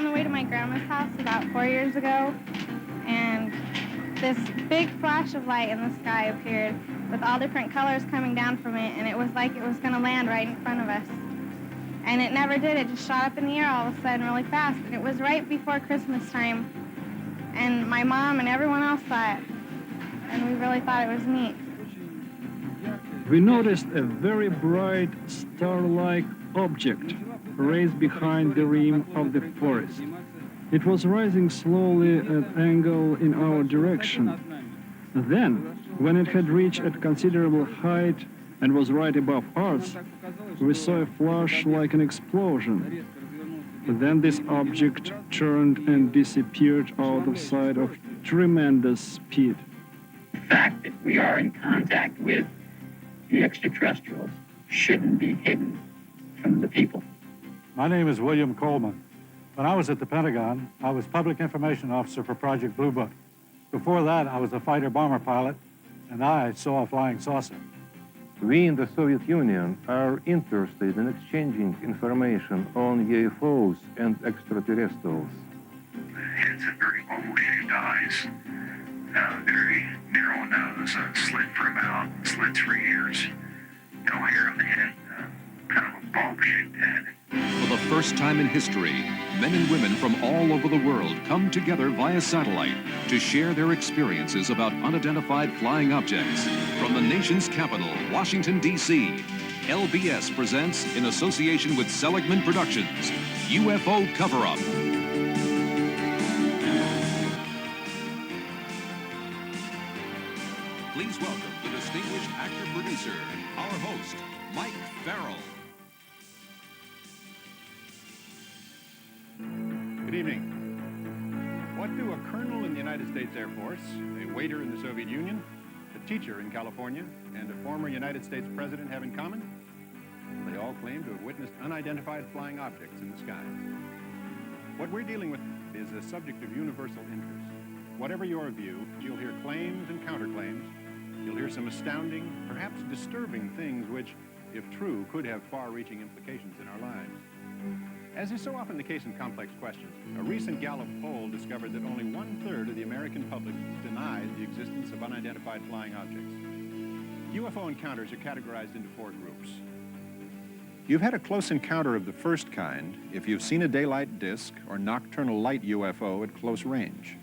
on the way to my grandma's house about 4 years ago, and this big flash of light in the sky appeared with all different colors coming down from it, and it was like it was going to land right in front of us. And it never did. It just shot up in the air all of a sudden really fast, and it was right before Christmas time. And my mom and everyone else saw it, and we really thought it was neat. We noticed a very bright star-like object raised behind the rim of the forest. It was rising slowly at an angle in our direction. Then, when it had reached a considerable height and was right above us, we saw a flash like an explosion. Then this object turned and disappeared out of sight of tremendous speed. The fact that we are in contact with the extraterrestrials shouldn't be hidden from the people. My name is William Coleman. When I was at the Pentagon, I was Public Information Officer for Project Blue Book. Before that, I was a fighter-bomber pilot, and I saw a flying saucer. We in the Soviet Union are interested in exchanging information on UFOs and extraterrestrials. Heads have very oval-shaped eyes, very narrow nose, a slit for a mouth, slits for ears, no hair on the head, kind of a bulb-shaped head. For the first time in history, men and women from all over the world come together via satellite to share their experiences about unidentified flying objects. From the nation's capital, Washington, D.C., LBS presents, in association with Seligman Productions, UFO Cover Up. Please welcome the distinguished actor-producer, our host, Mike Farrell. Good evening. What do a colonel in the United States Air Force, a waiter in the Soviet Union, a teacher in California, and a former United States president have in common? They all claim to have witnessed unidentified flying objects in the sky. What we're dealing with is a subject of universal interest. Whatever your view, you'll hear claims and counterclaims. You'll hear some astounding, perhaps disturbing things which, if true, could have far-reaching implications in our lives. As is so often the case in complex questions, a recent Gallup poll discovered that only 1/3 of the American public denies the existence of unidentified flying objects. UFO encounters are categorized into 4 groups. You've had a close encounter of the first kind if you've seen a daylight disk or nocturnal light UFO at close range.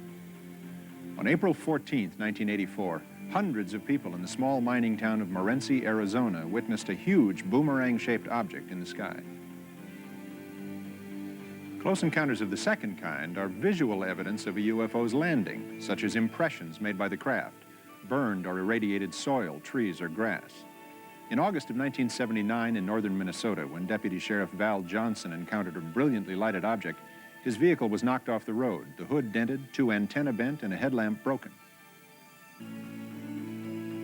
On April 14, 1984, hundreds of people in the small mining town of Morenci, Arizona, witnessed a huge boomerang-shaped object in the sky. Close encounters of the second kind are visual evidence of a UFO's landing, such as impressions made by the craft, burned or irradiated soil, trees, or grass. In August of 1979 in northern Minnesota, when Deputy Sheriff Val Johnson encountered a brilliantly lighted object, his vehicle was knocked off the road, the hood dented, 2 antennae bent, and a headlamp broken.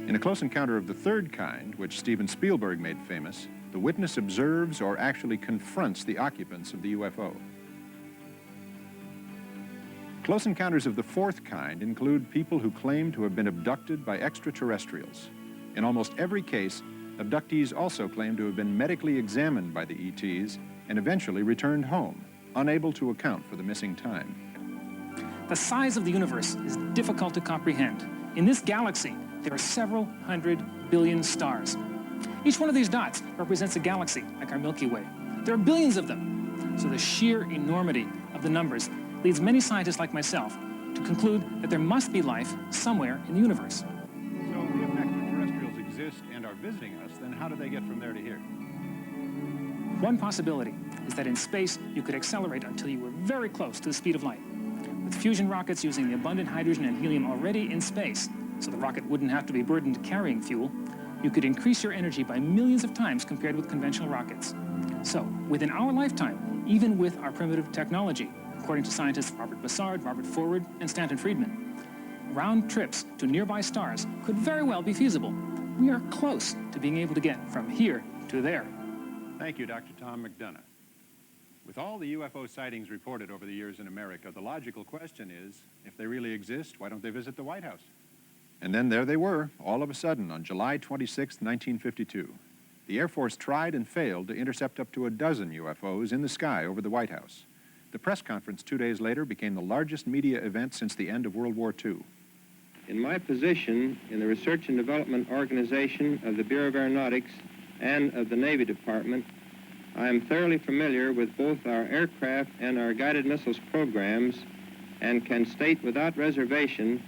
In a close encounter of the third kind, which Steven Spielberg made famous, the witness observes or actually confronts the occupants of the UFO. Close encounters of the fourth kind include people who claim to have been abducted by extraterrestrials. In almost every case, abductees also claim to have been medically examined by the ETs and eventually returned home, unable to account for the missing time. The size of the universe is difficult to comprehend. In this galaxy, there are several hundred billion stars. Each one of these dots represents a galaxy, like our Milky Way. There are billions of them. So the sheer enormity of the numbers leads many scientists like myself to conclude that there must be life somewhere in the universe. So if extraterrestrials exist and are visiting us, then how do they get from there to here? One possibility is that in space, you could accelerate until you were very close to the speed of light. With fusion rockets using the abundant hydrogen and helium already in space, so the rocket wouldn't have to be burdened carrying fuel, you could increase your energy by millions of times compared with conventional rockets. So, within our lifetime, even with our primitive technology, according to scientists Robert Bussard, Robert Forward, and Stanton Friedman, round trips to nearby stars could very well be feasible. We are close to being able to get from here to there. Thank you, Dr. Tom McDonough. With all the UFO sightings reported over the years in America, the logical question is, if they really exist, why don't they visit the White House? And then there they were, all of a sudden, on July 26, 1952. The Air Force tried and failed to intercept up to a dozen UFOs in the sky over the White House. The press conference 2 days later became the largest media event since the end of World War II. In my position in the Research and Development Organization of the Bureau of Aeronautics and of the Navy Department, I am thoroughly familiar with both our aircraft and our guided missiles programs and can state without reservation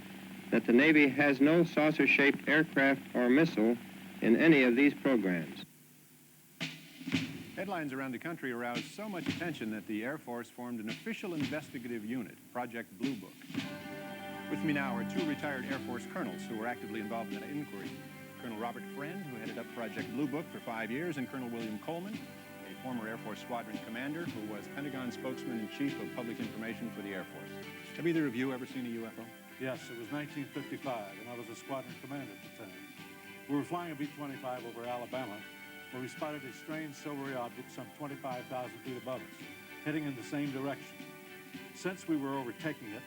that the Navy has no saucer-shaped aircraft or missile in any of these programs. Headlines around the country aroused so much attention that the Air Force formed an official investigative unit, Project Blue Book. With me now are two retired Air Force colonels who were actively involved in the inquiry. Colonel Robert Friend, who headed up Project Blue Book for 5 years, and Colonel William Coleman, a former Air Force squadron commander who was Pentagon spokesman-in-chief of public information for the Air Force. Have either of you ever seen a UFO? Yes, it was 1955, and I was a squadron commander at the time. We were flying a B-25 over Alabama when we spotted a strange silvery object some 25,000 feet above us, heading in the same direction. Since we were overtaking it,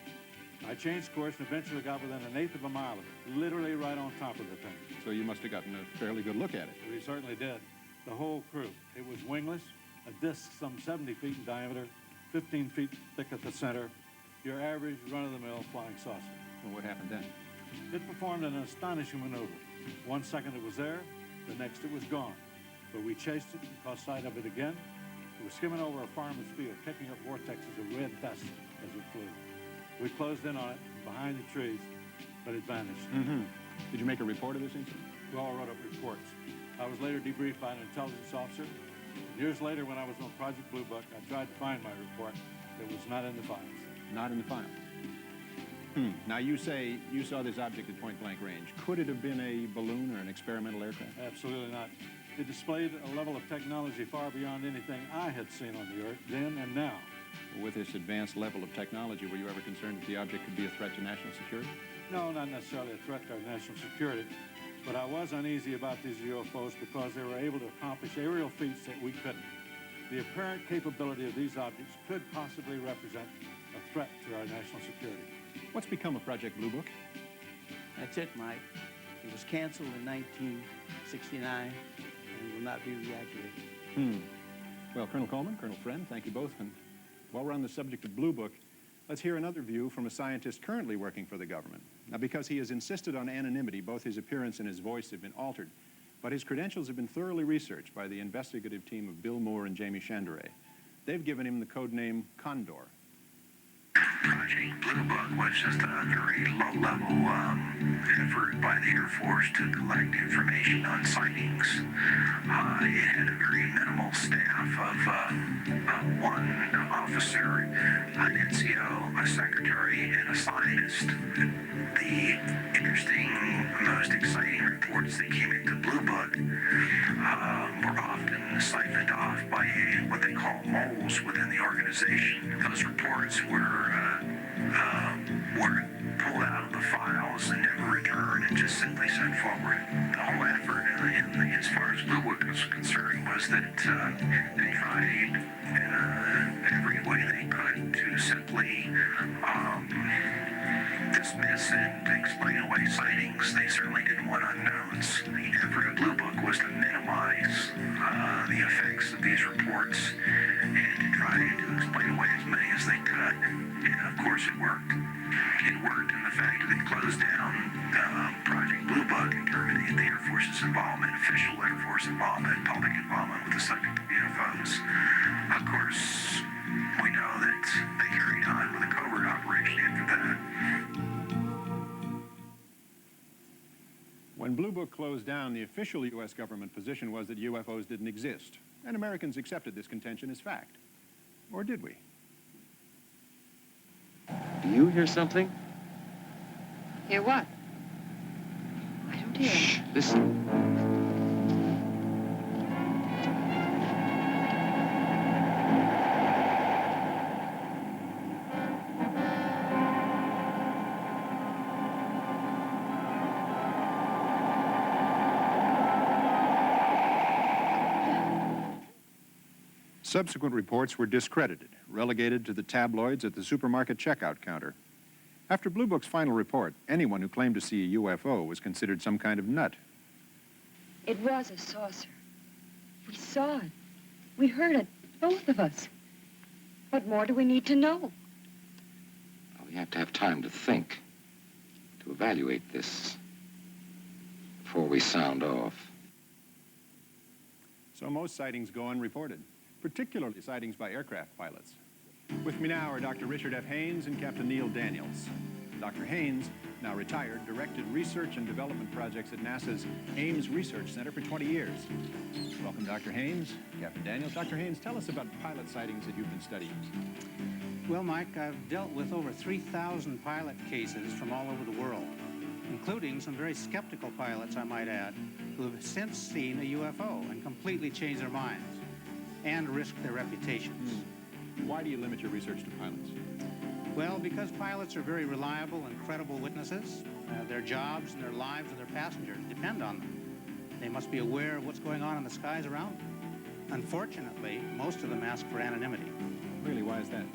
I changed course and eventually got within 1/8 of a mile of it, literally right on top of the thing. So you must have gotten a fairly good look at it. We certainly did. The whole crew. It was wingless, a disc some 70 feet in diameter, 15 feet thick at the center, your average run-of-the-mill flying saucer. Well, what happened then? It performed an astonishing maneuver. 1 second it was there, the next it was gone. But we chased it and caught sight of it again. It was skimming over a farmer's field, kicking up vortexes of red dust as it flew. We closed in on it, behind the trees, but it vanished. Mm-hmm. Did you make a report of this incident? We all wrote up reports. I was later debriefed by an intelligence officer. Years later, when I was on Project Blue Book, I tried to find my report. It was not in the files. Not in the file. Now, you say you saw this object at point-blank range. Could it have been a balloon or an experimental aircraft? Absolutely not. It displayed a level of technology far beyond anything I had seen on the Earth then and now. With this advanced level of technology, were you ever concerned that the object could be a threat to national security? No, not necessarily a threat to our national security. But I was uneasy about these UFOs because they were able to accomplish aerial feats that we couldn't. The apparent capability of these objects could possibly represent a threat to our national security. What's become of Project Blue Book? That's it, Mike. It was canceled in 1969 and will not be reactivated. Well, Colonel Coleman, Colonel Friend, thank you both. And while we're on the subject of Blue Book, let's hear another view from a scientist currently working for the government. Now, because he has insisted on anonymity, both his appearance and his voice have been altered, but his credentials have been thoroughly researched by the investigative team of Bill Moore and Jamie Chandray. They've given him the code name Condor. Project Blue Book was just a very low-level effort by the Air Force to collect information on sightings. It had a very minimal staff of one officer, an NCO, a secretary, and a scientist. The interesting, most exciting reports that came into Blue Book were often siphoned off by what they call moles within the organization. Those reports were pulled out of the files and never returned and just simply sent forward. The whole effort, as far as Blue Book was concerned, was that they tried in every way they could to simply dismiss and explain away sightings. They certainly didn't want unknowns. The effort of Blue Book was to minimize the effects of these reports and to try to explain away as many as they could. And of course it worked. It worked in the fact that it closed down Project Blue Book and terminated the Air Force's involvement, official Air Force involvement, public involvement with the subject of UFOs. Of course, we know that they carried on with a covert operation after that. When Blue Book closed down, the official U.S. government position was that UFOs didn't exist, and Americans accepted this contention as fact. Or did we? Do you hear something? Hear what? I don't hear. Shh, listen. Subsequent reports were discredited, relegated to the tabloids at the supermarket checkout counter. After Blue Book's final report, anyone who claimed to see a UFO was considered some kind of nut. It was a saucer. We saw it. We heard it, both of us. What more do we need to know? Well, we have to have time to think, to evaluate this before we sound off. So most sightings go unreported, particularly sightings by aircraft pilots. With me now are Dr. Richard F. Haynes and Captain Neil Daniels. Dr. Haynes, now retired, directed research and development projects at NASA's Ames Research Center for 20 years. Welcome, Dr. Haynes. Captain Daniels. Dr. Haynes, tell us about pilot sightings that you've been studying. Well, Mike, I've dealt with over 3,000 pilot cases from all over the world, including some very skeptical pilots, I might add, who have since seen a UFO and completely changed their minds and risked their reputations. Why do you limit your research to pilots? Well, because pilots are very reliable and credible witnesses. Their jobs and their lives of their passengers depend on them. They must be aware of what's going on in the skies around them. Unfortunately, most of them ask for anonymity. Really, why is that?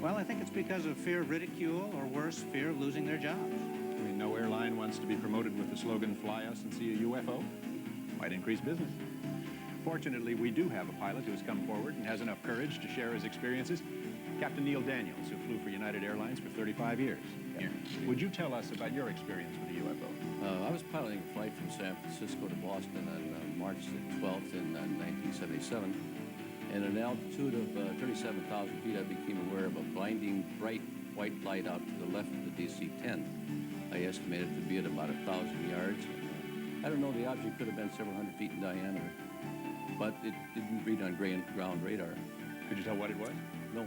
Well, I think it's because of fear of ridicule, or worse, fear of losing their jobs. I mean, no airline wants to be promoted with the slogan, "Fly us and see a UFO." Might increase business. Fortunately, we do have a pilot who has come forward and has enough courage to share his experiences. Captain Neil Daniels, who flew for United Airlines for 35 years. Here. Would you tell us about your experience with a UFO? I was piloting a flight from San Francisco to Boston on March the 12th in 1977. And at an altitude of 37,000 feet, I became aware of a blinding, bright white light out to the left of the DC-10. I estimated it to be at about 1,000 yards. I don't know, the object could have been several hundred feet in diameter, but it didn't read on ground radar. Could you tell what it was? No.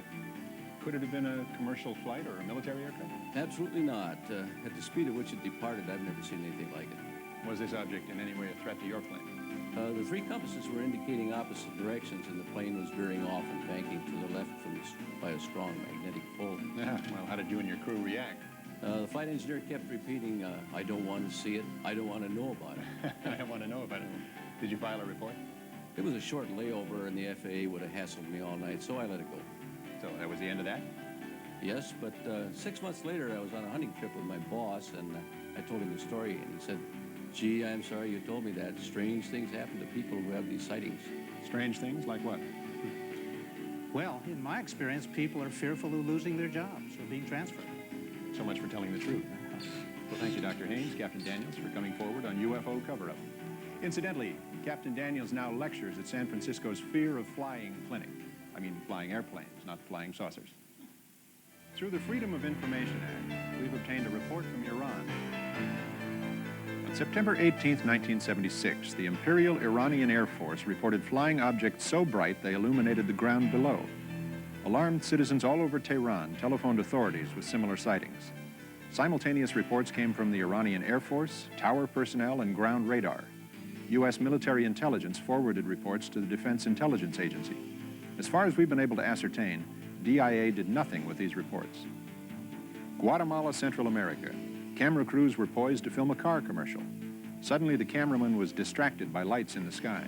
Could it have been a commercial flight or a military aircraft? Absolutely not. At the speed at which it departed, I've never seen anything like it. Was this object in any way a threat to your plane? The three compasses were indicating opposite directions, and the plane was veering off and banking to the left by a strong magnetic pull. Yeah, well, how did you and your crew react? The flight engineer kept repeating, I don't want to see it, I don't want to know about it. I don't want to know about it. Did you file a report? It was a short layover, and the FAA would have hassled me all night, so I let it go. So that was the end of that? Yes, but 6 months later, I was on a hunting trip with my boss, and I told him the story, and he said, "Gee, I'm sorry you told me that. Strange things happen to people who have these sightings." Strange things? Like what? Well, in my experience, people are fearful of losing their jobs or being transferred. So much for telling the truth. Well, thank you, Dr. Haynes, Captain Daniels, for coming forward on UFO Cover Up. Incidentally, Captain Daniels now lectures at San Francisco's Fear of Flying Clinic. I mean, flying airplanes, not flying saucers. Through the Freedom of Information Act, we've obtained a report from Iran. On September 18th, 1976, the Imperial Iranian Air Force reported flying objects so bright they illuminated the ground below. Alarmed citizens all over Tehran telephoned authorities with similar sightings. Simultaneous reports came from the Iranian Air Force, tower personnel, and ground radar. U.S. military intelligence forwarded reports to the Defense Intelligence Agency. As far as we've been able to ascertain, DIA did nothing with these reports. Guatemala, Central America. Camera crews were poised to film a car commercial. Suddenly, the cameraman was distracted by lights in the sky.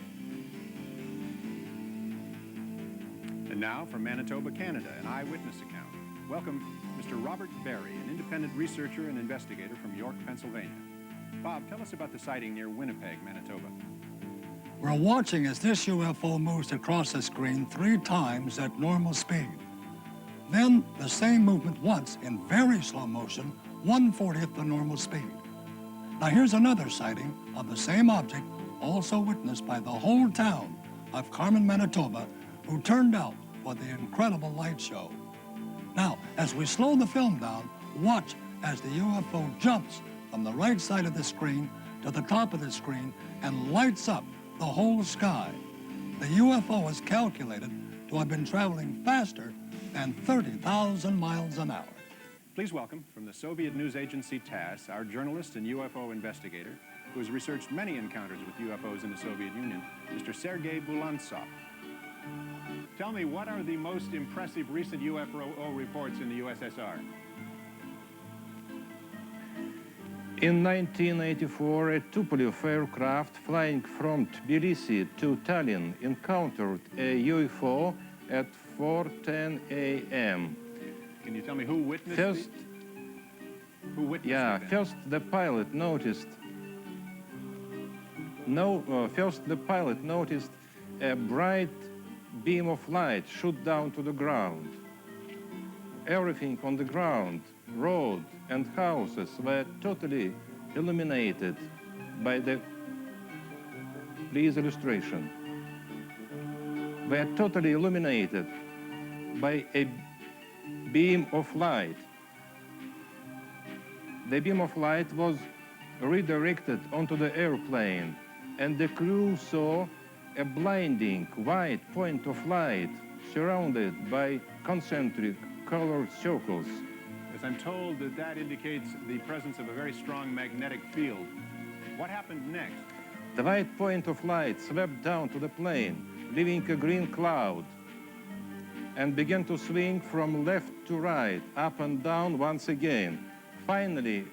And now, from Manitoba, Canada, an eyewitness account. Welcome, Mr. Robert Barry, an independent researcher and investigator from York, Pennsylvania. Bob, tell us about the sighting near Winnipeg, Manitoba. We're watching as this UFO moves across the screen 3 times at normal speed. Then the same movement once in very slow motion, 1/40th the normal speed. Now here's another sighting of the same object, also witnessed by the whole town of Carmen, Manitoba, who turned out for the incredible light show. Now, as we slow the film down, watch as the UFO jumps from the right side of the screen to the top of the screen and lights up the whole sky. The UFO is calculated to have been traveling faster than 30,000 miles an hour. Please welcome, from the Soviet news agency TASS, our journalist and UFO investigator, who has researched many encounters with UFOs in the Soviet Union, Mr. Sergei Bulantsov. Tell me, what are the most impressive recent UFO reports in the USSR? In 1984, a Tupolev aircraft flying from Tbilisi to Tallinn encountered a UFO at 4:10 a.m. Can you tell me who witnessed First the pilot noticed a bright beam of light shoot down to the ground. Everything on the ground, road and houses were totally illuminated by the, please illustration, were totally illuminated by a beam of light. The beam of light was redirected onto the airplane, and the crew saw a blinding white point of light surrounded by concentric colored circles. Yes, I'm told that that indicates the presence of a very strong magnetic field. What happened next? The white point of light swept down to the plane, leaving a green cloud, and began to swing from left to right, up and down once again. Finally,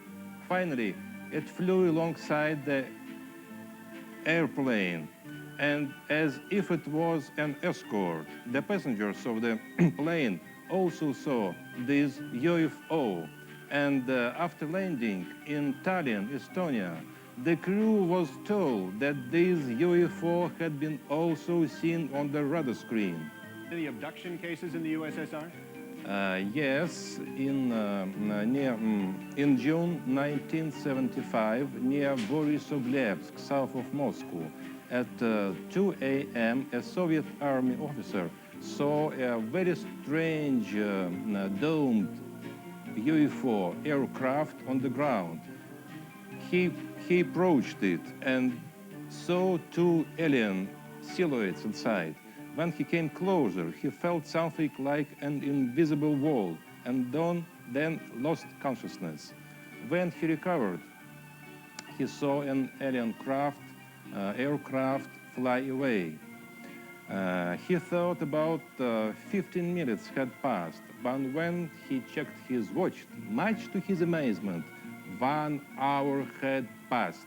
it flew alongside the airplane, and as if it was an escort, the passengers of the plane also saw this UFO. And after landing in Tallinn, Estonia, the crew was told that this UFO had been also seen on the radar screen. Any abduction cases in the USSR? Yes, in June 1975, near Borisovlevsk, south of Moscow, at 2 a.m., a Soviet army officer saw a very strange domed UFO aircraft on the ground. He approached it and saw two alien silhouettes inside. When he came closer, he felt something like an invisible wall, and then lost consciousness. When he recovered, he saw an alien aircraft fly away. He thought about 15 minutes had passed, but when he checked his watch, much to his amazement, 1 hour had passed.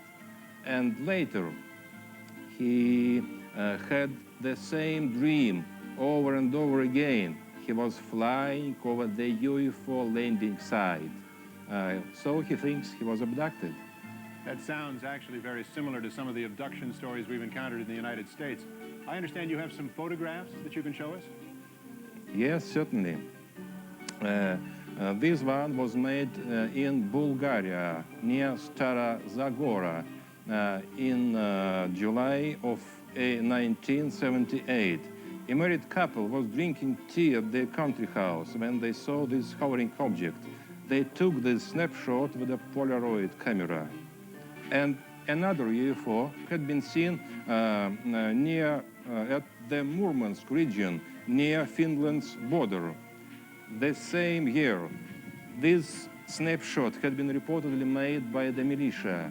And later, he had the same dream over and over again. He was flying over the UFO landing site. So he thinks he was abducted. That sounds actually very similar to some of the abduction stories we've encountered in the United States. I understand you have some photographs that you can show us? Yes, certainly. This one was made in Bulgaria, near Stara Zagora, in July of 1978. A married couple was drinking tea at their country house when they saw this hovering object. They took this snapshot with a Polaroid camera. And another UFO had been seen near at the Murmansk region, near Finland's border. The same year, this snapshot had been reportedly made by the militia.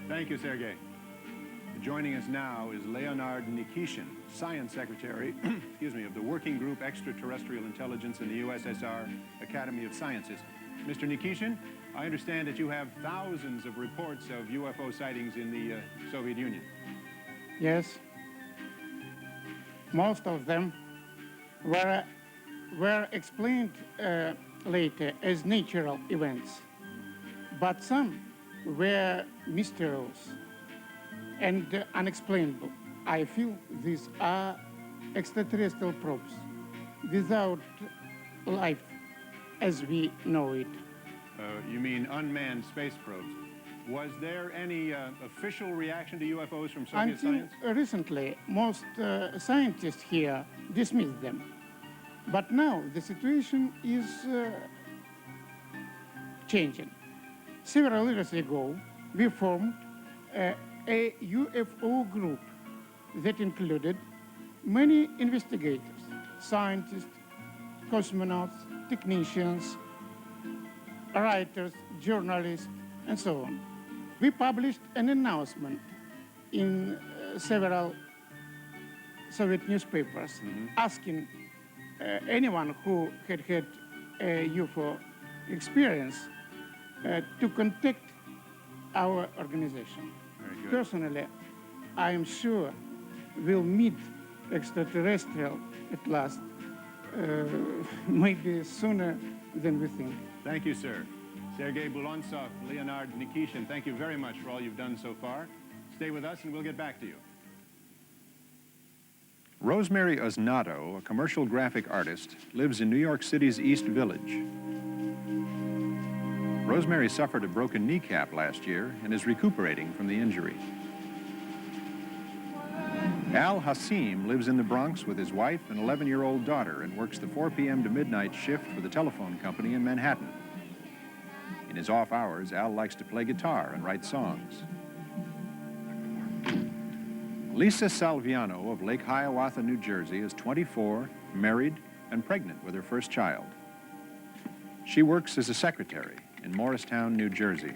Thank you, Sergei. Joining us now is Leonard Nikishin, Science Secretary of the Working Group Extraterrestrial Intelligence in the USSR Academy of Sciences. Mr. Nikishin, I understand that you have thousands of reports of UFO sightings in the Soviet Union. Yes. Most of them were explained later as natural events, but some were mysterious and unexplainable. I feel these are extraterrestrial probes without life as we know it. You mean unmanned space probes. Was there any official reaction to UFOs from Soviet science? Recently, most scientists here dismissed them. But now the situation is changing. Several years ago, we formed a UFO group that included many investigators, scientists, cosmonauts, technicians, writers, journalists, and so on. We published an announcement in several Soviet newspapers asking anyone who had had a UFO experience to contact our organization. Personally, I am sure we'll meet extraterrestrial at last, maybe sooner than we think. Thank you, sir. Sergei Bulontsov, Leonard Nikishin, thank you very much for all you've done so far. Stay with us and we'll get back to you. Rosemary Osnato, a commercial graphic artist, lives in New York City's East Village. Rosemary suffered a broken kneecap last year and is recuperating from the injury. Al Hassim lives in the Bronx with his wife and 11-year-old daughter and works the 4 p.m. to midnight shift for the telephone company in Manhattan. In his off hours, Al likes to play guitar and write songs. Lisa Salviano of Lake Hiawatha, New Jersey is 24, married, and pregnant with her first child. She works as a secretary in Morristown, New Jersey.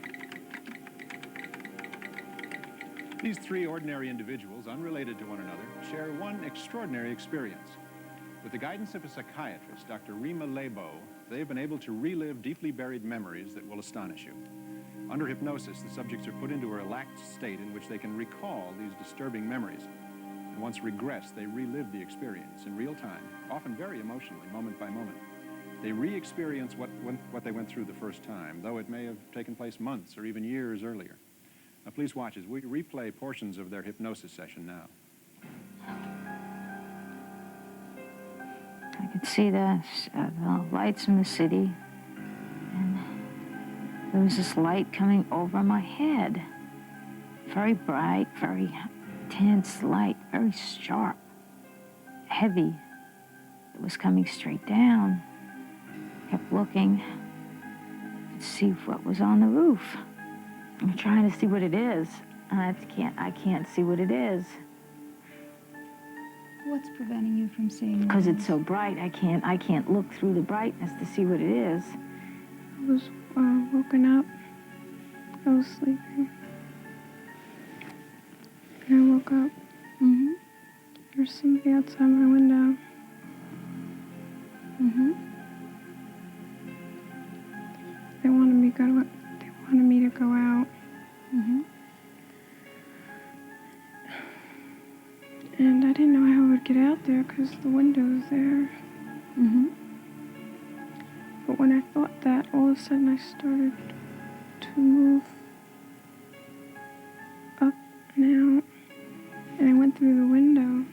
These three ordinary individuals, unrelated to one another, share one extraordinary experience. With the guidance of a psychiatrist, Dr. Rima Lebo, they have been able to relive deeply buried memories that will astonish you. Under hypnosis, the subjects are put into a relaxed state in which they can recall these disturbing memories. And once regressed, they relive the experience in real time, often very emotionally, moment by moment. They re-experience what they went through the first time, though it may have taken place months or even years earlier. Now, please watch as we replay portions of their hypnosis session now. I could see the lights in the city, and there was this light coming over my head. Very bright, very intense light, very sharp, heavy. It was coming straight down. Kept looking to see what was on the roof. I'm trying to see what it is, and I can't see what it is. What's preventing you from seeing it? Because it's so bright, I can't look through the brightness to see what it is. I was woken up. I was sleeping. And I woke up. Mm-hmm. There's somebody outside my window. Mm-hmm. They wanted me to go out. Mm-hmm. And I didn't know how I would get out there because the window was there. Mm-hmm. But when I thought that, all of a sudden I started to move up and out. And I went through the window.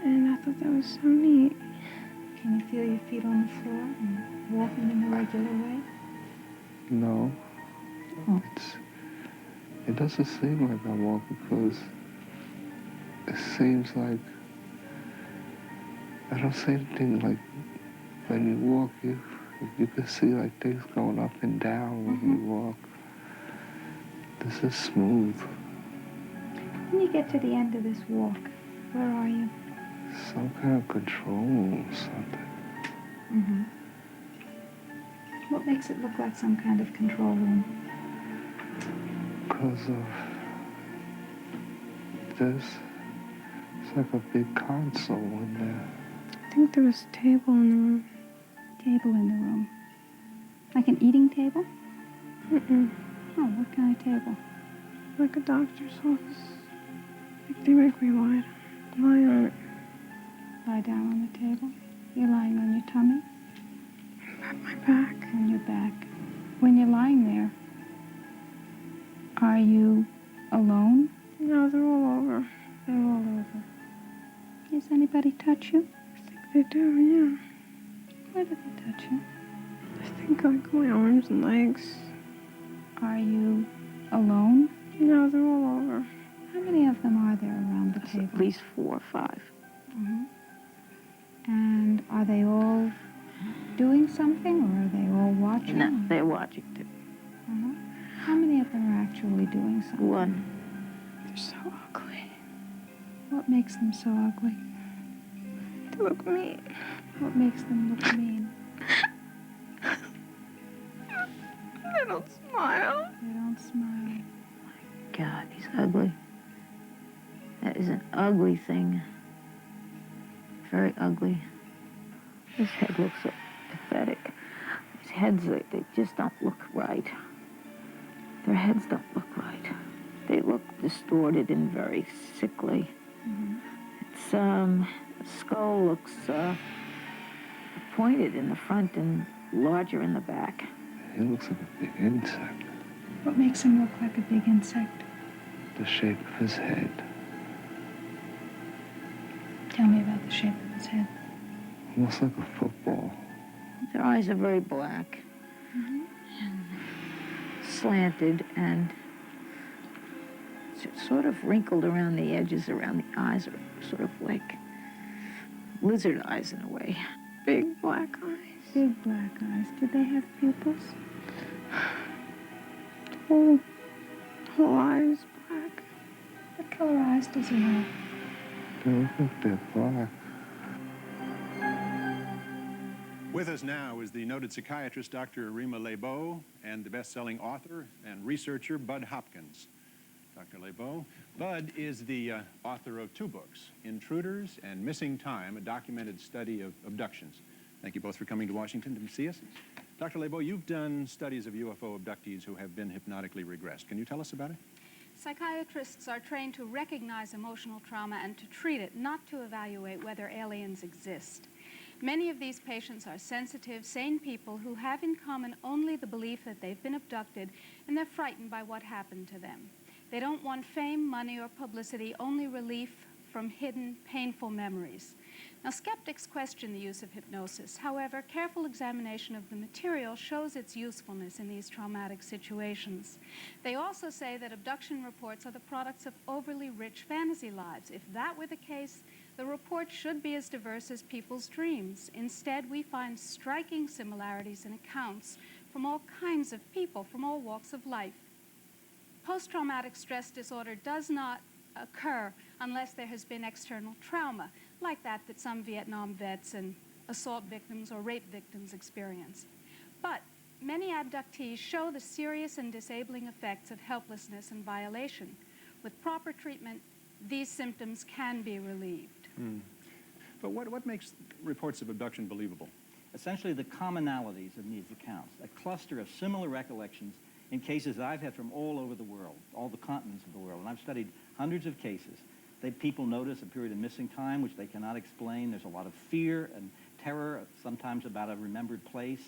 And I thought that was so neat. Can you feel your feet on the floor and walking in the regular way? No. Oh. It doesn't seem like I walk because it seems like I don't see anything like when you walk, you can see like things going up and down when you walk. This is smooth. When you get to the end of this walk, where are you? Some kind of control or something. Mm-hmm. What makes it look like some kind of control room? Because of this, it's like a big console in there. I think there was a table in the room. Table in the room. Like an eating table? Mm-mm. Oh, what kind of table? Like a doctor's office. Like they make me lie on it. Lie down on the table? You're lying on your tummy? On my back. On your back. When you're lying there, are you alone? No, they're all over. They're all over. Does anybody touch you? I think they do, yeah. Where do they touch you? I think like my arms and legs. Are you alone? No, they're all over. How many of them are there around the table? At least 4 or 5. Mm-hmm. And are they all doing something, or are they all watching? No, they're watching too. Uh-huh. How many of them are actually doing something? 1. They're so ugly. What makes them so ugly? They look mean. What makes them look mean? They don't smile. They don't smile. God, he's ugly. That is an ugly thing. Very ugly. His head looks so pathetic. His heads, they just don't look right. Their heads don't look right. They look distorted and very sickly. Mm-hmm. It's, the skull looks pointed in the front and larger in the back. He looks like a big insect. What makes him look like a big insect? The shape of his head. Tell me about the shape of its head. Looks like a football. Their eyes are very black, and slanted, and sort of wrinkled around the edges, around the eyes, are sort of like lizard eyes in a way. Big black eyes. Big black eyes. Did they have pupils? Whole eyes black. What color eyes does he have? They look like they're black. With us now is the noted psychiatrist, Dr. Rima Lebeau, and the best-selling author and researcher, Bud Hopkins. Dr. Lebeau. Bud is the author of 2 books, Intruders and Missing Time, a documented study of abductions. Thank you both for coming to Washington to see us. Dr. Lebeau, you've done studies of UFO abductees who have been hypnotically regressed. Can you tell us about it? Psychiatrists are trained to recognize emotional trauma and to treat it, not to evaluate whether aliens exist. Many of these patients are sensitive, sane people who have in common only the belief that they've been abducted, and they're frightened by what happened to them. They don't want fame, money, or publicity, only relief from hidden, painful memories. Now, skeptics question the use of hypnosis. However, careful examination of the material shows its usefulness in these traumatic situations. They also say that abduction reports are the products of overly rich fantasy lives. If that were the case, the report should be as diverse as people's dreams. Instead, we find striking similarities in accounts from all kinds of people, from all walks of life. Post-traumatic stress disorder does not occur unless there has been external trauma, like that some Vietnam vets and assault victims or rape victims experience. But many abductees show the serious and disabling effects of helplessness and violation. With proper treatment, these symptoms can be relieved. But what makes reports of abduction believable? Essentially the commonalities in these accounts, a cluster of similar recollections in cases that I've had from all over the world, all the continents of the world, and I've studied hundreds of cases. People notice a period of missing time which they cannot explain. There's a lot of fear and terror, sometimes about a remembered place.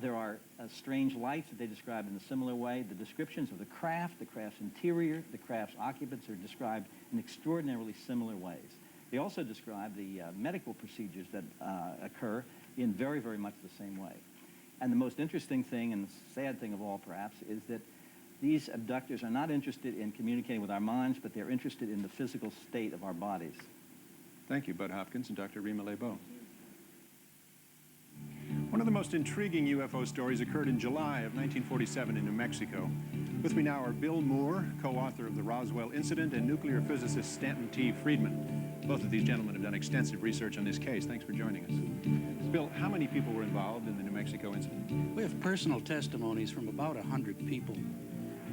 There are strange lights that they describe in a similar way. The descriptions of the craft's interior, the craft's occupants are described in extraordinarily similar ways. They also describe the medical procedures that occur in very, very much the same way. And the most interesting thing, and the sad thing of all perhaps, is that these abductors are not interested in communicating with our minds, but they're interested in the physical state of our bodies. Thank you, Bud Hopkins and Dr. Rima Lebeau. One of the most intriguing UFO stories occurred in July of 1947 in New Mexico. With me now are Bill Moore, co-author of the Roswell Incident, and nuclear physicist Stanton T. Friedman. Both of these gentlemen have done extensive research on this case. Thanks for joining us. Bill, how many people were involved in the New Mexico incident? We have personal testimonies from about 100 people.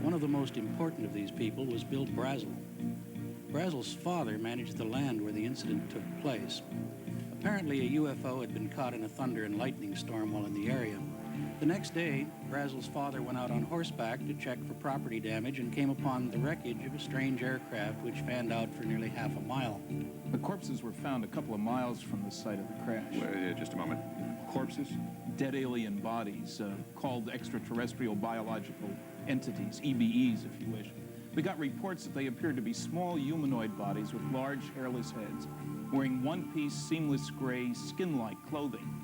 One of the most important of these people was Bill Brazel. Brazel's father managed the land where the incident took place. Apparently, a UFO had been caught in a thunder and lightning storm while in the area. The next day, Brazel's father went out on horseback to check for property damage and came upon the wreckage of a strange aircraft which fanned out for nearly half a mile. The corpses were found a couple of miles from the site of the crash. Just a moment. Corpses? Dead alien bodies, called extraterrestrial biological entities, EBEs if you wish. We got reports that they appeared to be small humanoid bodies with large hairless heads, wearing one-piece seamless gray skin-like clothing.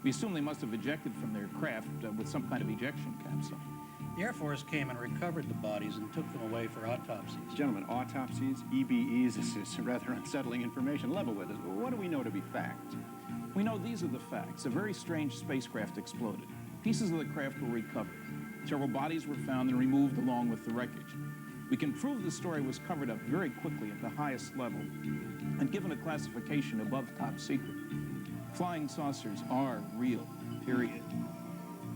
We assume they must have ejected from their craft with some kind of ejection capsule. The Air Force came and recovered the bodies and took them away for autopsies. Gentlemen, autopsies, EBEs, this is rather unsettling information. Level with us. What do we know to be fact? We know these are the facts. A very strange spacecraft exploded. Pieces of the craft were recovered. Several bodies were found and removed along with the wreckage. We can prove the story was covered up very quickly at the highest level and given a classification above top secret. Flying saucers are real, period.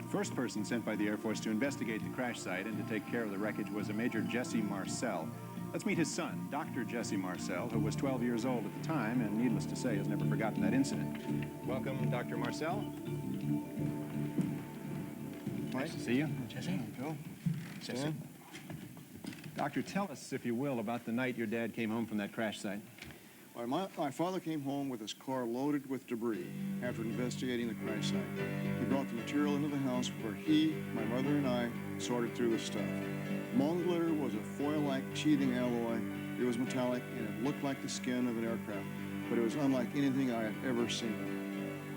First person sent by the Air Force to investigate the crash site and to take care of the wreckage was a Major Jesse Marcel. Let's meet his son, Dr. Jesse Marcel, who was 12 years old at the time and, needless to say, has never forgotten that incident. Welcome, Dr. Marcel. Nice to see you. Jesse. Bill. Jesse. Doctor, tell us, if you will, about the night your dad came home from that crash site. My father came home with his car loaded with debris after investigating the crash site. He brought the material into the house where he, my mother, and I sorted through the stuff. Among the litter was a foil-like sheathing alloy. It was metallic, and it looked like the skin of an aircraft. but it was unlike anything I had ever seen.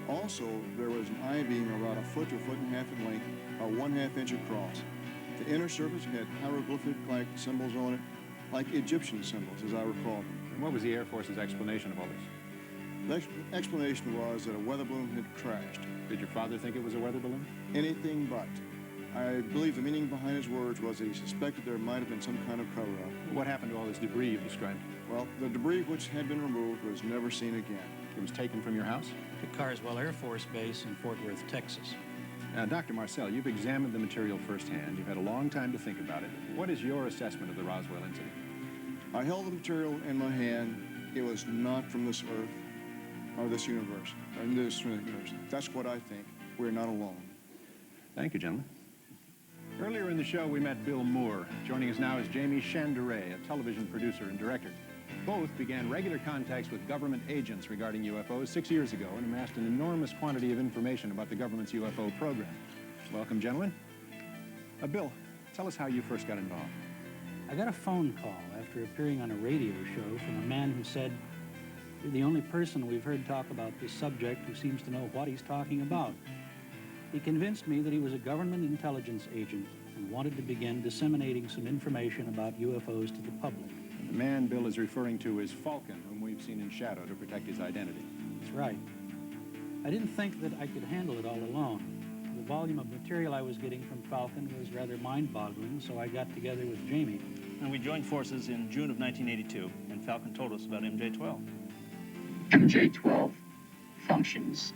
Also, there was an I-beam about 1 foot to 1.5 feet in length, about 1/2 inch across. The inner surface had hieroglyphic-like symbols on it, like Egyptian symbols, as I recall them. And what was the Air Force's explanation of all this? The explanation was that a weather balloon had crashed. Did your father think it was a weather balloon? Anything but. I believe the meaning behind his words was that he suspected there might have been some kind of cover-up. What happened to all this debris you've described? Well, the debris which had been removed was never seen again. It was taken from your house? At Carswell Air Force Base in Fort Worth, Texas. Now, Dr. Marcel, you've examined the material firsthand. You've had a long time to think about it. What is your assessment of the Roswell incident? I held the material in my hand. It was not from this earth or this universe, or this universe. That's what I think. We're not alone. Thank you, gentlemen. Earlier in the show, we met Bill Moore. Joining us now is Jamie Chanderet, a television producer and director. Both began regular contacts with government agents regarding UFOs 6 years ago and amassed an enormous quantity of information about the government's UFO program. Welcome, gentlemen. Bill, tell us how you first got involved. I got a phone call after appearing on a radio show from a man who said, "You're the only person we've heard talk about this subject who seems to know what he's talking about." He convinced me that he was a government intelligence agent and wanted to begin disseminating some information about UFOs to the public. The man Bill is referring to is Falcon, whom we've seen in shadow to protect his identity. That's right. I didn't think that I could handle it all alone. The volume of material I was getting from Falcon was rather mind-boggling, so I got together with Jamie. And we joined forces in June of 1982, and Falcon told us about MJ-12. MJ-12 functions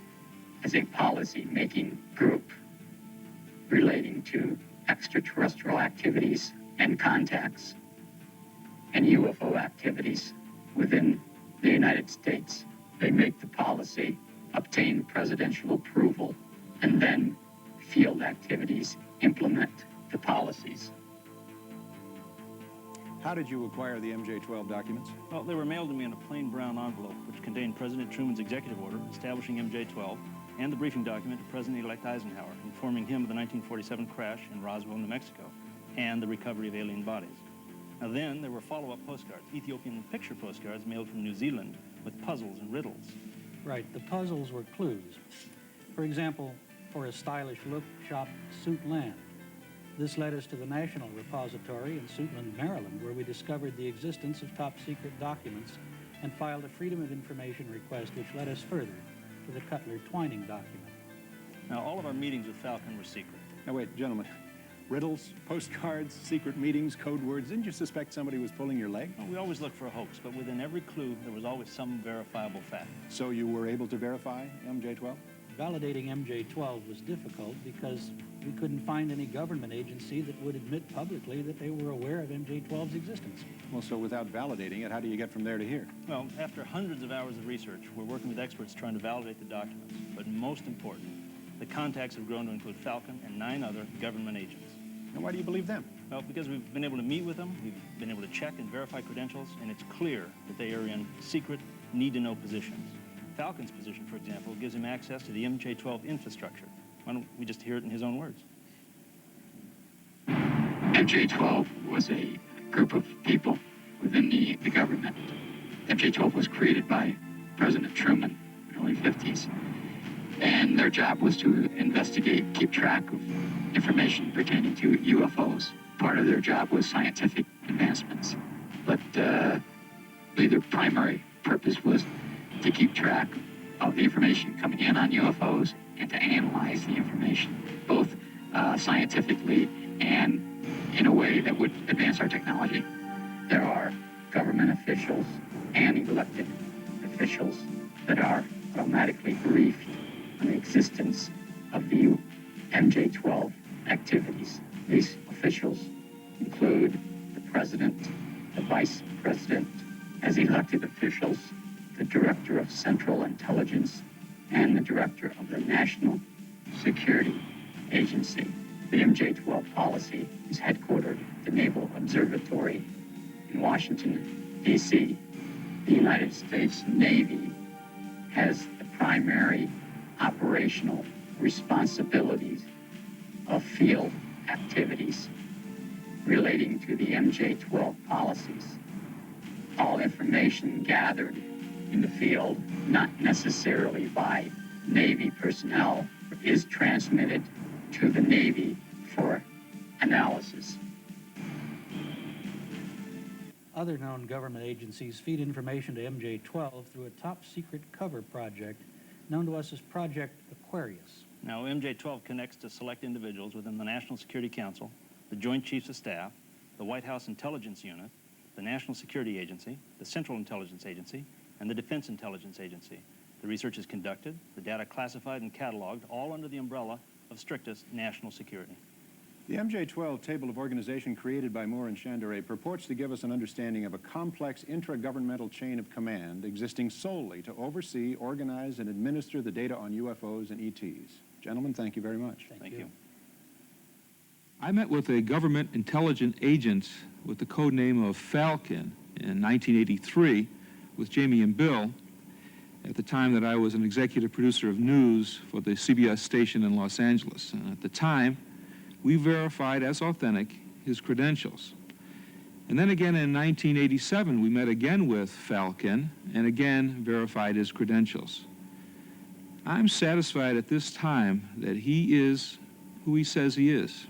as a policy-making group relating to extraterrestrial activities and contacts and UFO activities within the United States. They make the policy, obtain presidential approval, and then field activities implement the policies. How did you acquire the MJ-12 documents? Well, they were mailed to me in a plain brown envelope, which contained President Truman's executive order establishing MJ-12 and the briefing document to President-elect Eisenhower, informing him of the 1947 crash in Roswell, New Mexico, and the recovery of alien bodies. Now then, there were follow-up postcards, Ethiopian picture postcards mailed from New Zealand with puzzles and riddles. Right, the puzzles were clues. For example, for a stylish look, shop Suitland. This led us to the National Repository in Suitland, Maryland, where we discovered the existence of top-secret documents and filed a Freedom of Information request, which led us further to the Cutler-Twining document. Now, all of our meetings with Falcon were secret. Now, wait, gentlemen. Riddles, postcards, secret meetings, code words. Didn't you suspect somebody was pulling your leg? Well, we always looked for a hoax, but within every clue, there was always some verifiable fact. So you were able to verify MJ-12? Validating MJ-12 was difficult because we couldn't find any government agency that would admit publicly that they were aware of MJ-12's existence. Well, so without validating it, how do you get from there to here? Well, after hundreds of hours of research, we're working with experts trying to validate the documents. But most important, the contacts have grown to include Falcon and 9 other government agents. And why do you believe them? Well, because we've been able to meet with them, we've been able to check and verify credentials, and it's clear that they are in secret, need-to-know positions. Falcon's position, for example, gives him access to the MJ-12 infrastructure. Why don't we just hear it in his own words? MJ-12 was a group of people within the government. MJ-12 was created by President Truman in the early 50s. And their job was to investigate, keep track of information pertaining to UFOs. Part of their job was scientific advancements. But their primary purpose was to keep track of the information coming in on UFOs and to analyze the information, both scientifically and in a way that would advance our technology. There are government officials and elected officials that are automatically briefed on the existence of the MJ-12 activities. These officials include the president, the vice president, as elected officials, the director of Central Intelligence, and the director of the National Security Agency. The MJ-12 policy is headquartered at the Naval Observatory in Washington, D.C. The United States Navy has the primary operational responsibilities of field activities relating to the MJ-12 policies. All information gathered in the field, not necessarily by Navy personnel, is transmitted to the Navy for analysis. Other known government agencies feed information to MJ-12 through a top-secret cover project known to us as Project Aquarius. Now, MJ-12 connects to select individuals within the National Security Council, the Joint Chiefs of Staff, the White House Intelligence Unit, the National Security Agency, the Central Intelligence Agency, and the Defense Intelligence Agency. The research is conducted, the data classified and cataloged, all under the umbrella of strictest national security. The MJ-12 table of organization created by Moore and Chanderet purports to give us an understanding of a complex intragovernmental chain of command existing solely to oversee, organize, and administer the data on UFOs and ETs. Gentlemen, thank you very much. Thank you. I met with a government intelligence agent with the code name of Falcon in 1983 with Jamie and Bill at the time that I was an executive producer of news for the CBS station in Los Angeles. And at the time, we verified as authentic his credentials. And then again in 1987, we met again with Falcon and again verified his credentials. I'm satisfied at this time that he is who he says he is.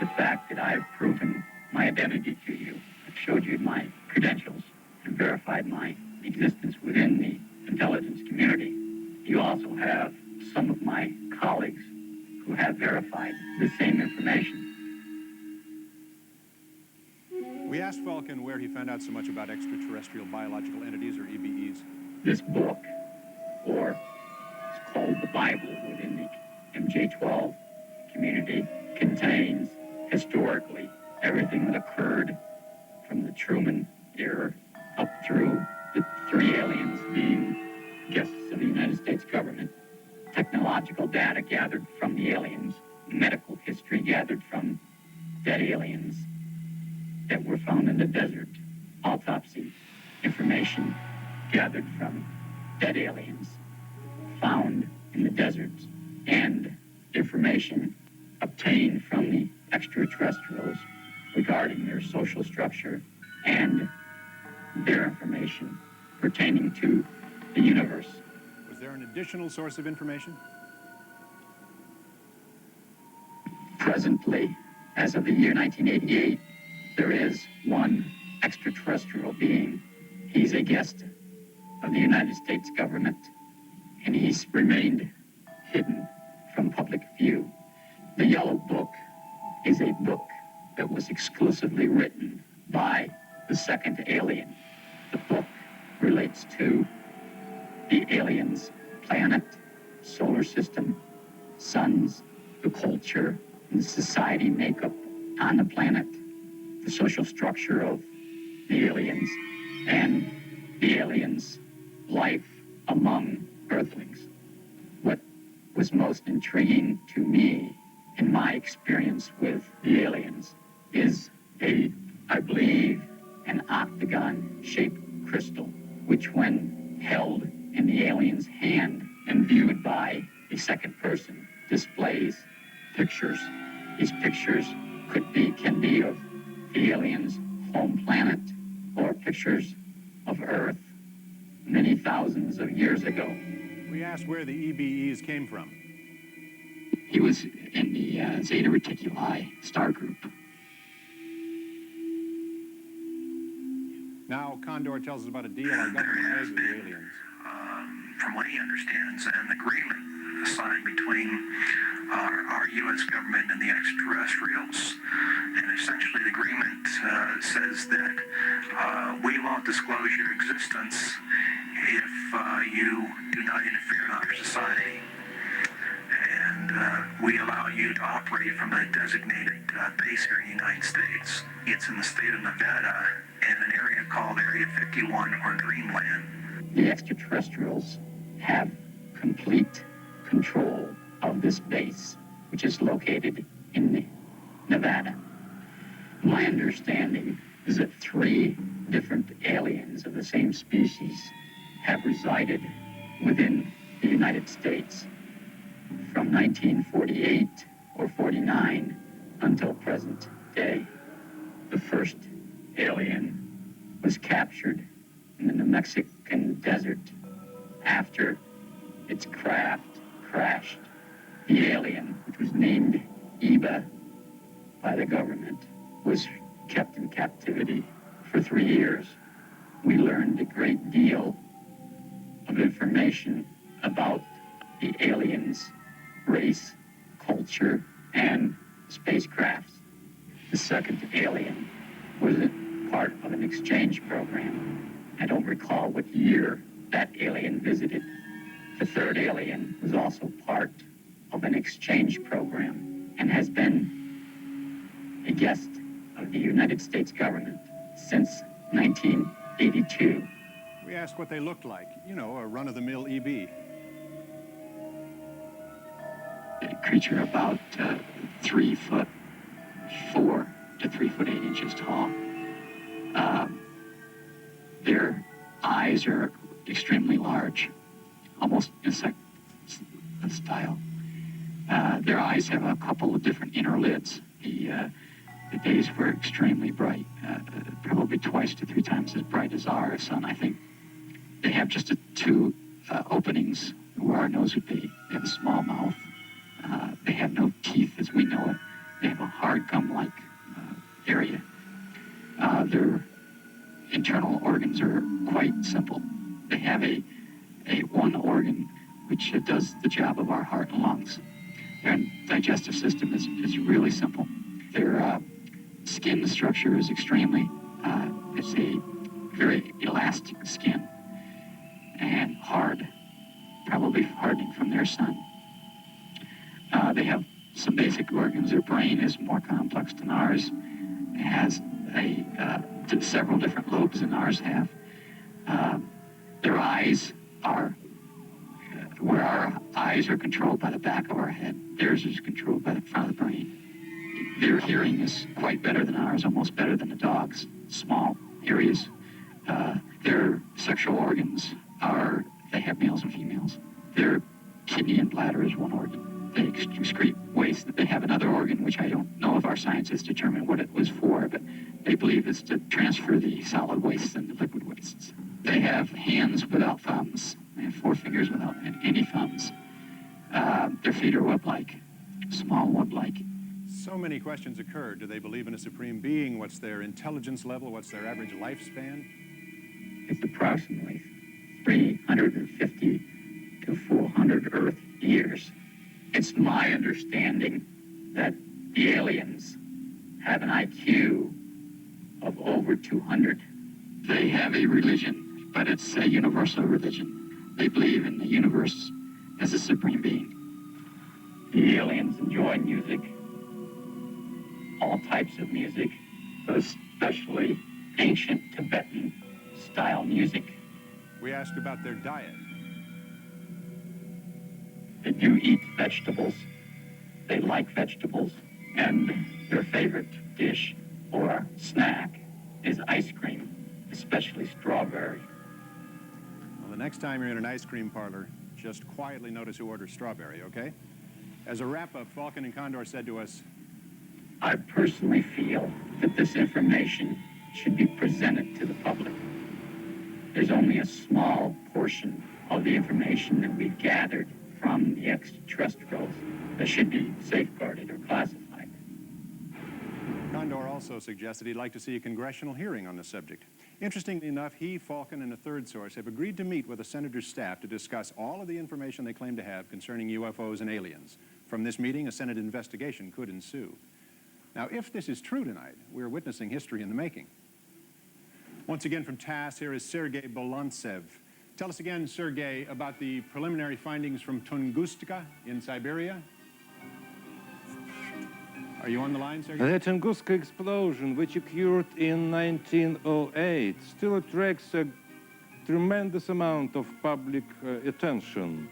The fact that I've proven my identity to you, I've showed you my credentials and verified my existence within the intelligence community. You also have some of my colleagues who have verified the same information. We asked Falcon where he found out so much about extraterrestrial biological entities, or EBEs. This book, or it's called the Bible within the MJ-12 community, contains historically everything that occurred from the Truman era up through the three aliens being guests of the United States government, technological data gathered from the aliens, medical history gathered from dead aliens that were found in the desert, autopsy information gathered from dead aliens found in the deserts, and information obtained from the extraterrestrials regarding their social structure and their information pertaining to the universe. Was there an additional source of information? Presently, as of the year 1988, there is one extraterrestrial being. He's a guest of the United States government, and he's remained hidden from public view. The Yellow Book is a book that was exclusively written by the second alien. The book relates to the aliens' planet, solar system, suns, the culture, and the society makeup on the planet, the social structure of the aliens, and the aliens' life among Earthlings. What was most intriguing to me in my experience with the aliens is I believe, an octagon-shaped crystal, which when held in the alien's hand and viewed by a second person, displays pictures. These pictures can be of the alien's home planet or pictures of Earth many thousands of years ago. We asked where the EBEs came from. He was in the Zeta Reticuli star group. Now, Condor tells us about a deal our government made with the aliens. From what he understands, an agreement signed between our U.S. government and the extraterrestrials. And essentially the agreement says that we won't disclose your existence if you do not interfere in our society. And we allow you to operate from a designated base here in the United States. It's in the state of Nevada in an area called Area 51 or Greenland. The extraterrestrials have complete control of this base, which is located in Nevada. My understanding is that 3 different aliens of the same species have resided within the United States from 1948 or 49 until present day. The first alien was captured in in the New Mexican desert after its craft crashed. The alien, which was named Eva by the government, was kept in captivity for 3 years. We learned a great deal of information about the aliens' race, culture, and spacecrafts. The second alien was a part of an exchange program. I don't recall what year that alien visited. The third alien was also part of an exchange program and has been a guest of the United States government since 1982. We asked what they looked like. You know, a run-of-the-mill EB. A creature about 3'4" to 3'8" tall. Their eyes are extremely large, almost insect style. Their eyes have a couple of different inner lids. The days were extremely bright, probably twice to 3 times as bright as our sun, I think. They have just 2 openings where our nose would be. They have a small mouth. They have no teeth as we know it. They have a hard gum-like area. Their internal organs are quite simple. They have a one organ which does the job of our heart and lungs. Their digestive system is really simple. Their skin structure is extremely, it's a very elastic skin and hard, probably hardening from their sun. They have some basic organs. Their brain is more complex than ours. It has several different lobes than ours have. Their eyes are, where our eyes are controlled by the back of our head, theirs is controlled by the front of the brain. Their hearing is quite better than ours, almost better than the dog's, small areas. Their sexual organs are, they have males and females. Their kidney and bladder is one organ. They excrete waste. They have another organ, which I don't know if our scientists determined what it was for, but they believe it's to transfer the solid wastes and the liquid wastes. They have hands without thumbs. They have 4 fingers without any thumbs. Their feet are web-like, small web-like. So many questions occur. Do they believe in a supreme being? What's their intelligence level? What's their average lifespan? It's approximately 350 to 400 Earth years. It's my understanding that the aliens have an IQ of over 200. They have a religion, but it's a universal religion. They believe in the universe as a supreme being. The aliens enjoy music, all types of music, but especially ancient Tibetan style music. We asked about their diet. They do eat vegetables. They like vegetables. And their favorite dish or snack is ice cream, especially strawberry. Well, the next time you're in an ice cream parlor, just quietly notice who orders strawberry, okay? As a wrap-up, Falcon and Condor said to us, I personally feel that this information should be presented to the public. There's only a small portion of the information that we've gathered from the extraterrestrials that should be safeguarded or classified. Condor also suggested he'd like to see a congressional hearing on the subject. Interestingly enough, he, Falcon, and a third source have agreed to meet with the senator's staff to discuss all of the information they claim to have concerning UFOs and aliens. From this meeting, a Senate investigation could ensue. Now, if this is true tonight, we're witnessing history in the making. Once again from TASS, here is Sergei Bolantsev. Tell us again, Sergei, about the preliminary findings from Tunguska in Siberia. Are you on the line, Sergei? The Tunguska explosion, which occurred in 1908, still attracts a tremendous amount of public attention.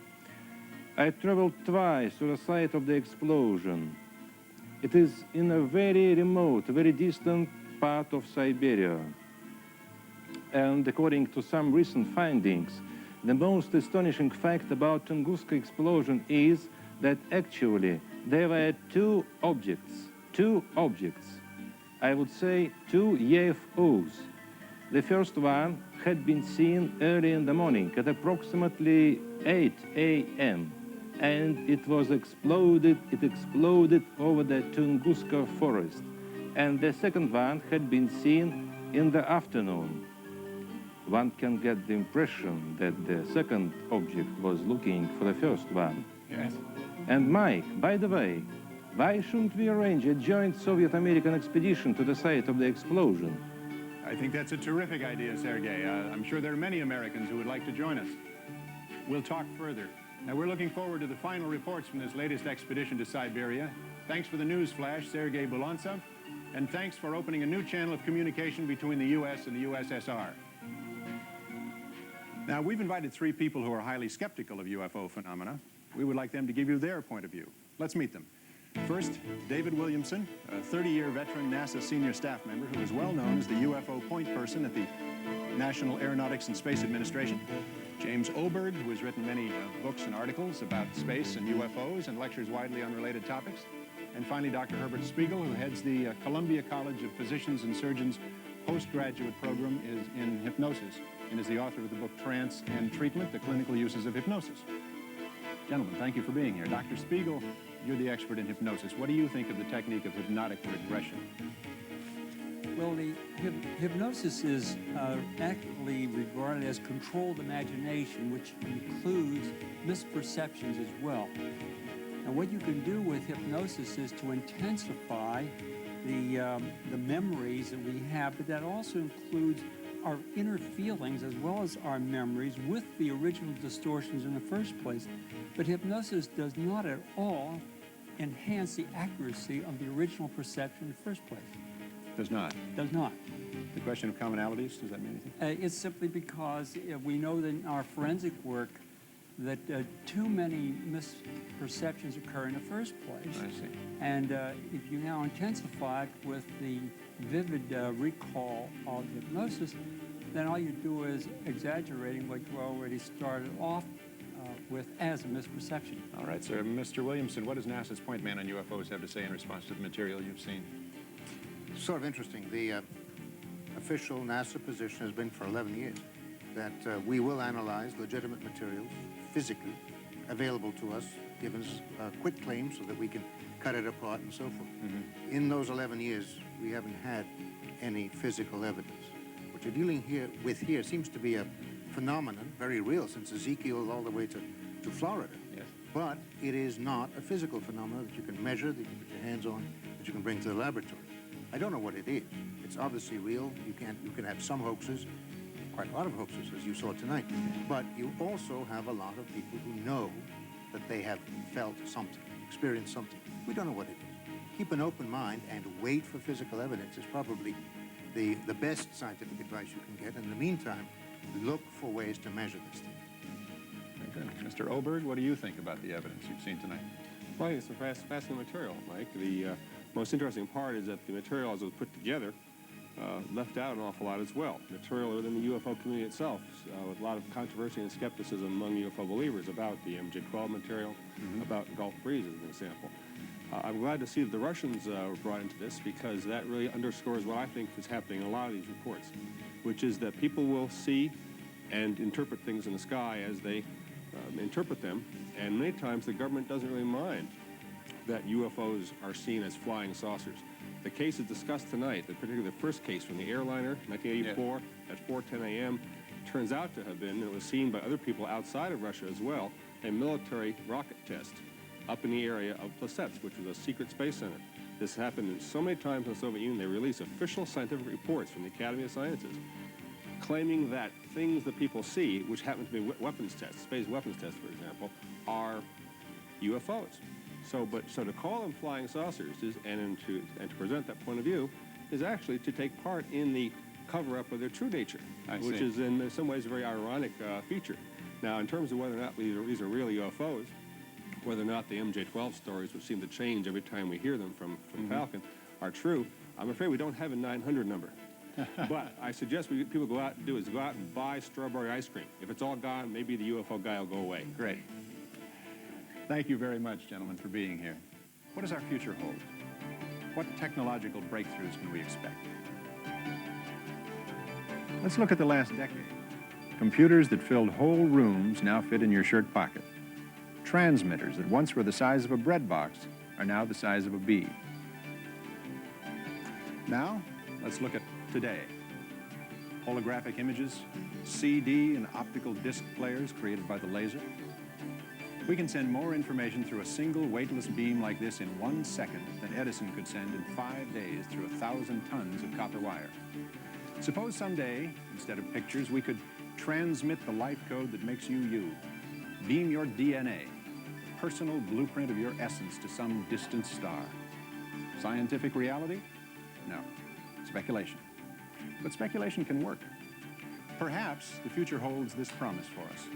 I traveled twice to the site of the explosion. It is in a very remote, very distant part of Siberia. And according to some recent findings, the most astonishing fact about Tunguska explosion is that actually there were two objects, I would say 2 UFOs. The first one had been seen early in the morning at approximately 8 a.m. and it exploded over the Tunguska forest. And the second one had been seen in the afternoon. One can get the impression that the second object was looking for the first one. Yes. And Mike, by the way, why shouldn't we arrange a joint Soviet-American expedition to the site of the explosion? I think that's a terrific idea, Sergei. I'm sure there are many Americans who would like to join us. We'll talk further. Now, we're looking forward to the final reports from this latest expedition to Siberia. Thanks for the news flash, Sergei Bulantsov, and thanks for opening a new channel of communication between the U.S. and the USSR. Now, we've invited three people who are highly skeptical of UFO phenomena. We would like them to give you their point of view. Let's meet them. First, David Williamson, a 30-year veteran NASA senior staff member who is well known as the UFO point person at the National Aeronautics and Space Administration. James Oberg, who has written many books and articles about space and UFOs and lectures widely on related topics. And finally, Dr. Herbert Spiegel, who heads the Columbia College of Physicians and Surgeons postgraduate program in hypnosis and is the author of the book Trance and Treatment, The Clinical Uses of Hypnosis. Gentlemen, thank you for being here. Dr. Spiegel, you're the expert in hypnosis. What do you think of the technique of hypnotic regression? Well, the hypnosis is accurately regarded as controlled imagination, which includes misperceptions as well. And what you can do with hypnosis is to intensify the memories that we have, but that also includes our inner feelings as well as our memories with the original distortions in the first place. But hypnosis does not at all enhance the accuracy of the original perception in the first place. Does not? Does not. The question of commonalities, does that mean anything? It's simply because we know that in our forensic work that too many misperceptions occur in the first place. I see. And if you now intensify it with the vivid recall of hypnosis, then all you do is exaggerating what you already started off with as a misperception. All right, sir. Mr. Williamson, what does NASA's point man on UFOs have to say in response to the material you've seen? Sort of interesting. The official NASA position has been for 11 years that we will analyze legitimate materials physically available to us, give us quick claims so that we can cut it apart and so forth. Mm-hmm. In those 11 years, we haven't had any physical evidence. What you're dealing with here seems to be a phenomenon, very real, since Ezekiel all the way to Florida. Yes. But it is not a physical phenomenon that you can measure, that you can put your hands on, that you can bring to the laboratory. I don't know what it is. It's obviously real. You can have some hoaxes, quite a lot of hoaxes, as you saw tonight. But you also have a lot of people who know that they have felt something, experienced something. We don't know what it is. Keep an open mind and wait for physical evidence is probably the best scientific advice you can get. In the meantime, look for ways to measure this thing. Very good. Mr. Oberg, what do you think about the evidence you've seen tonight? Well, it's a fascinating material, Mike. The most interesting part is that the material as it was put together left out an awful lot as well. Material within the UFO community itself, with a lot of controversy and skepticism among UFO believers about the MJ-12 material, about Gulf Breeze as an example. I'm glad to see that the Russians were brought into this because that really underscores what I think is happening in a lot of these reports, which is that people will see and interpret things in the sky as they interpret them, and many times the government doesn't really mind that UFOs are seen as flying saucers. The cases discussed tonight, particularly the first case from the airliner, 1984, at 4:10 a.m., turns out to have been, and it was seen by other people outside of Russia as well, a military rocket test up in the area of Plesetsk, which was a secret space center. This happened so many times in the Soviet Union, they released official scientific reports from the Academy of Sciences claiming that things that people see, which happen to be weapons tests, space weapons tests, for example, are UFOs. So to call them flying saucers and to present that point of view is actually to take part in the cover-up of their true nature, which is in some ways a very ironic feature. Now, in terms of whether or not these are really UFOs, whether or not the MJ-12 stories, which seem to change every time we hear them from Falcon, are true, I'm afraid we don't have a 900 number. But I suggest people go out and buy strawberry ice cream. If it's all gone, maybe the UFO guy will go away. Great. Thank you very much, gentlemen, for being here. What does our future hold? What technological breakthroughs can we expect? Let's look at the last decade. Computers that filled whole rooms now fit in your shirt pocket. Transmitters that once were the size of a bread box are now the size of a bee. Now, let's look at today. Holographic images, CD and optical disc players created by the laser. We can send more information through a single weightless beam like this in 1 second than Edison could send in 5 days through 1,000 tons of copper wire. Suppose someday, instead of pictures, we could transmit the life code that makes you you. Beam your DNA, the personal blueprint of your essence to some distant star. Scientific reality? No. Speculation. But speculation can work. Perhaps the future holds this promise for us.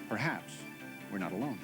Perhaps we're not alone.